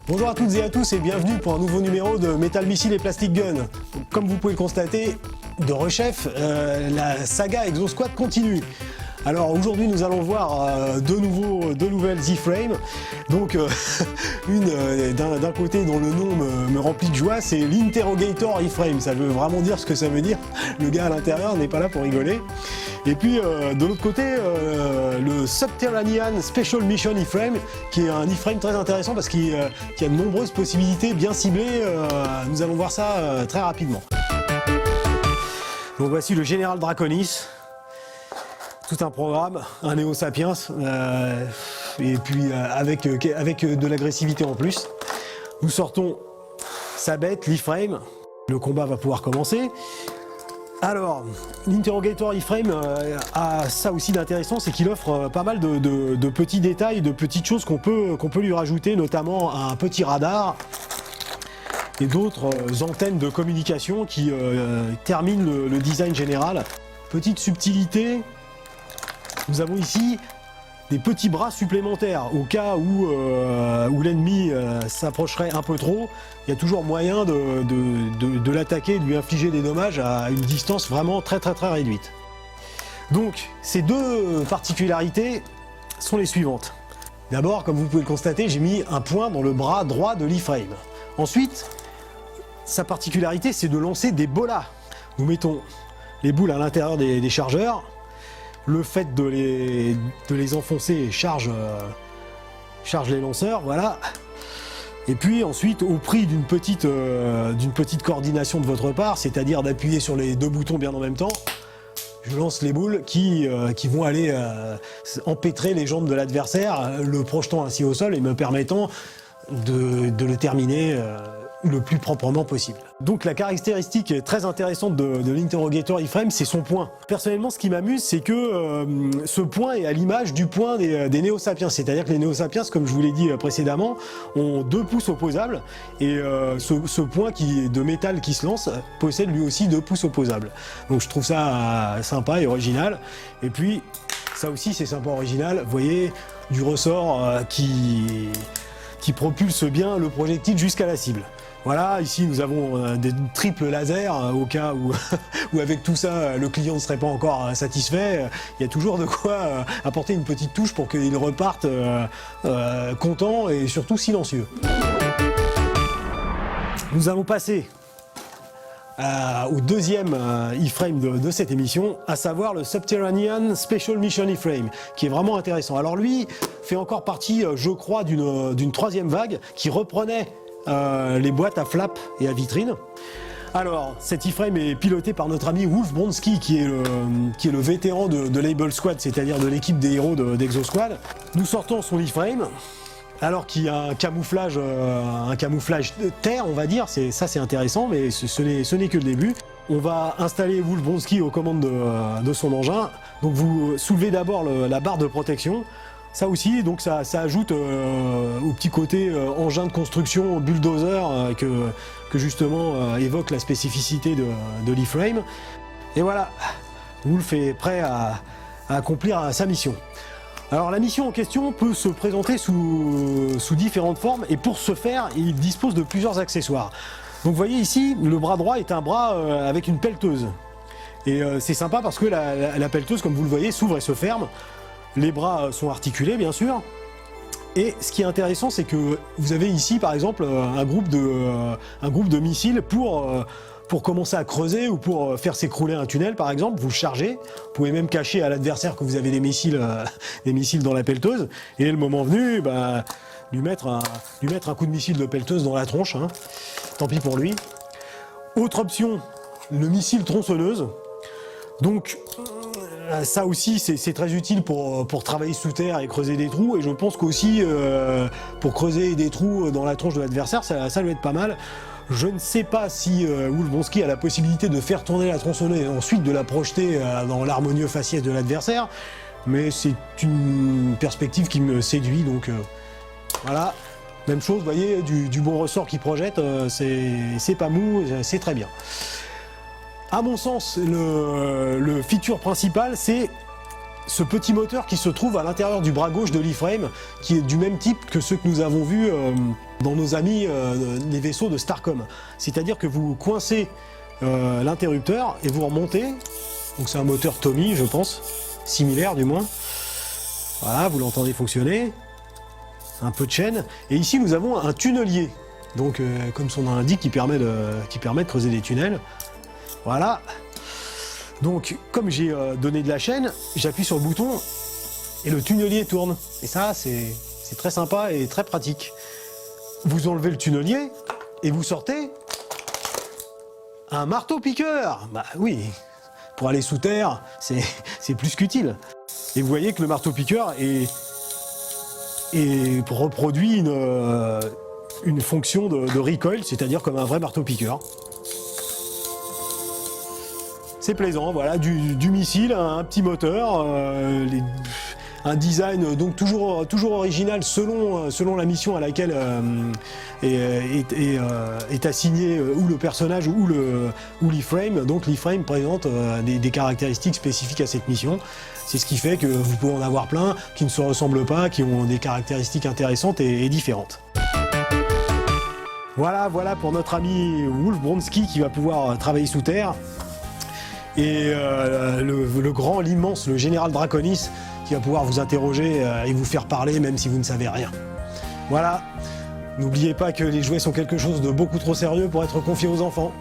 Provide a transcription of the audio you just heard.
Bonjour à toutes et à tous et bienvenue pour un nouveau numéro de Metal Missile et Plastic Gun. Comme vous pouvez le constater, de Rechef, la saga Exosquad continue. Alors aujourd'hui nous allons voir deux nouvelles iframes. Donc d'un côté dont le nom me remplit de joie, c'est l'Interrogator iframe. Ça veut vraiment dire ce que ça veut dire. Le gars à l'intérieur n'est pas là pour rigoler. Et puis de l'autre côté, le Subterranean Special Mission iframe, qui est un iframe très intéressant parce qu'il a de nombreuses possibilités bien ciblées. Nous allons voir ça très rapidement. Donc voici le Général Draconis. Tout un programme, un Neo Sapiens, et puis avec de l'agressivité en plus. Nous sortons sa bête, l'iframe. Le combat va pouvoir commencer. Alors, l'Interrogator iframe a ça aussi d'intéressant, c'est qu'il offre pas mal de petits détails, de petites choses qu'on peut lui rajouter, notamment un petit radar et d'autres antennes de communication qui terminent le design général. Petite subtilité. Nous avons ici des petits bras supplémentaires au cas où l'ennemi s'approcherait un peu trop. Il y a toujours moyen de l'attaquer, de lui infliger des dommages à une distance vraiment très réduite. Donc ces deux particularités sont les suivantes. D'abord, comme vous pouvez le constater, j'ai mis un point dans le bras droit de l'iframe. Ensuite, sa particularité, c'est de lancer des bolas. Nous mettons les boules à l'intérieur des chargeurs. Le fait de les enfoncer charge les lanceurs, voilà. Et puis ensuite, au prix d'une petite coordination de votre part, c'est-à-dire d'appuyer sur les deux boutons bien en même temps, je lance les boules qui vont aller empêtrer les jambes de l'adversaire, le projetant ainsi au sol et me permettant de le terminer le plus proprement possible. Donc la caractéristique très intéressante de l'Interrogator iframe, c'est son point. Personnellement, ce qui m'amuse, c'est que ce point est à l'image du point des Neo Sapiens. C'est-à-dire que les Neo Sapiens, comme je vous l'ai dit précédemment, ont deux pouces opposables et ce point de métal qui se lance possède lui aussi deux pouces opposables. Donc je trouve ça sympa et original. Et puis, ça aussi c'est sympa original, vous voyez, du ressort qui propulse bien le projectile jusqu'à la cible. Voilà, ici nous avons des triples lasers au cas où avec tout ça le client ne serait pas encore satisfait. Il y a toujours de quoi apporter une petite touche pour qu'il reparte content et surtout silencieux. Nous allons passer au deuxième iframe de cette émission, à savoir le Subterranean Special Mission iframe, qui est vraiment intéressant. Alors lui fait encore partie, je crois, d'une troisième vague qui reprenait les boîtes à flap et à vitrine. Alors, cet iframe est piloté par notre ami Wolf Bronski, qui est le vétéran de Label Squad, c'est-à-dire de l'équipe des héros d'Exosquad. Nous sortons son iframe, alors qu'il y a un camouflage terre, on va dire. Ça, c'est intéressant, mais ce n'est que le début. On va installer Wolf Bronski aux commandes de son engin. Donc, vous soulevez d'abord la barre de protection. Ça aussi, donc ça ajoute au petit côté engin de construction, bulldozer, que justement évoque la spécificité de l'iframe. Et voilà, Wolf est prêt à accomplir sa mission. Alors la mission en question peut se présenter sous différentes formes, et pour ce faire, il dispose de plusieurs accessoires. Donc vous voyez ici, le bras droit est un bras avec une pelleteuse. Et c'est sympa parce que la pelleteuse, comme vous le voyez, s'ouvre et se ferme. Les bras sont articulés, bien sûr. Et ce qui est intéressant, c'est que vous avez ici, par exemple, un groupe de missiles pour commencer à creuser ou pour faire s'écrouler un tunnel, par exemple. Vous le chargez. Vous pouvez même cacher à l'adversaire que vous avez des missiles dans la pelleteuse. Et le moment venu, lui mettre un coup de missile de pelleteuse dans la tronche. Hein. Tant pis pour lui. Autre option, le missile tronçonneuse. Donc, ça aussi, c'est très utile pour travailler sous terre et creuser des trous. Et je pense qu'aussi, pour creuser des trous dans la tronche de l'adversaire, ça doit être pas mal. Je ne sais pas si Wolf Bronski a la possibilité de faire tourner la tronçonneuse et ensuite de la projeter dans l'harmonieux faciès de l'adversaire. Mais c'est une perspective qui me séduit. Donc voilà, même chose, vous voyez, du bon ressort qui projette, c'est pas mou, c'est très bien. À mon sens, le feature principal, c'est ce petit moteur qui se trouve à l'intérieur du bras gauche de l'iframe, qui est du même type que ceux que nous avons vus dans nos amis les vaisseaux de Starcom. C'est-à-dire que vous coincez l'interrupteur et vous remontez. Donc c'est un moteur Tommy, je pense, similaire du moins. Voilà, vous l'entendez fonctionner. Un peu de chaîne. Et ici, nous avons un tunnelier. Donc, comme son nom l'indique, qui permet de creuser des tunnels. Voilà. Donc, comme j'ai donné de la chaîne, j'appuie sur le bouton et le tunnelier tourne. Et ça, c'est très sympa et très pratique. Vous enlevez le tunnelier et vous sortez un marteau-piqueur. Bah oui, pour aller sous terre, c'est plus qu'utile. Et vous voyez que le marteau-piqueur reproduit une fonction de recoil, c'est-à-dire comme un vrai marteau-piqueur. C'est plaisant, voilà, du missile, un petit moteur, un design donc toujours original selon la mission à laquelle est assigné ou le personnage ou l'e-frame. Donc l'e-frame présente des caractéristiques spécifiques à cette mission. C'est ce qui fait que vous pouvez en avoir plein qui ne se ressemblent pas, qui ont des caractéristiques intéressantes et différentes. Voilà pour notre ami Wolf Bronsky qui va pouvoir travailler sous terre. Et le grand, l'immense, le général Draconis qui va pouvoir vous interroger et vous faire parler même si vous ne savez rien. Voilà, n'oubliez pas que les jouets sont quelque chose de beaucoup trop sérieux pour être confié aux enfants.